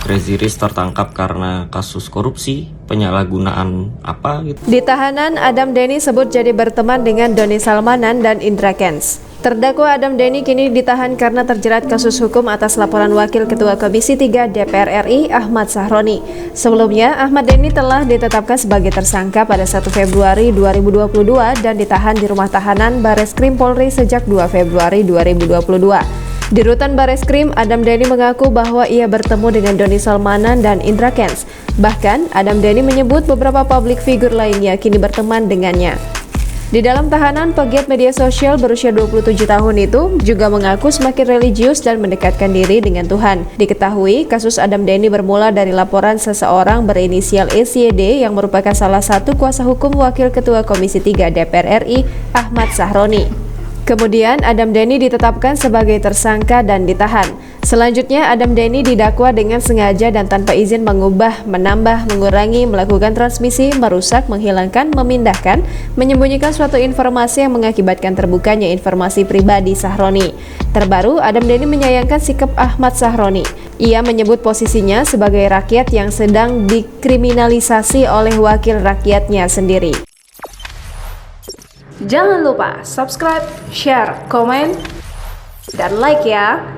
Crazy Rich tertangkap karena kasus korupsi, penyalahgunaan apa gitu. Di tahanan, Adam Denny sebut jadi berteman dengan Doni Salmanan dan Indra Kents. Terdakwa Adam Denny kini ditahan karena terjerat kasus hukum atas laporan Wakil Ketua Komisi 3 DPR RI Ahmad Sahroni. Sebelumnya, Ahmad Denny telah ditetapkan sebagai tersangka pada 1 Februari 2022 dan ditahan di rumah tahanan Bareskrim Polri sejak 2 Februari 2022. Di rutan Bareskrim, Adam Denny mengaku bahwa ia bertemu dengan Doni Salmanan dan Indra Kents. Bahkan, Adam Denny menyebut beberapa publik figur lainnya kini berteman dengannya. Di dalam tahanan, pegiat media sosial berusia 27 tahun itu juga mengaku semakin religius dan mendekatkan diri dengan Tuhan. Diketahui, kasus Adam Denny bermula dari laporan seseorang berinisial SYD yang merupakan salah satu kuasa hukum Wakil Ketua Komisi 3 DPR RI Ahmad Sahroni. Kemudian, Adam Denny ditetapkan sebagai tersangka dan ditahan. Selanjutnya, Adam Denny didakwa dengan sengaja dan tanpa izin mengubah, menambah, mengurangi, melakukan transmisi, merusak, menghilangkan, memindahkan, menyembunyikan suatu informasi yang mengakibatkan terbukanya informasi pribadi Sahroni. Terbaru, Adam Denny menyayangkan sikap Ahmad Sahroni. Ia menyebut posisinya sebagai rakyat yang sedang dikriminalisasi oleh wakil rakyatnya sendiri. Jangan lupa subscribe, share, komen, dan like ya!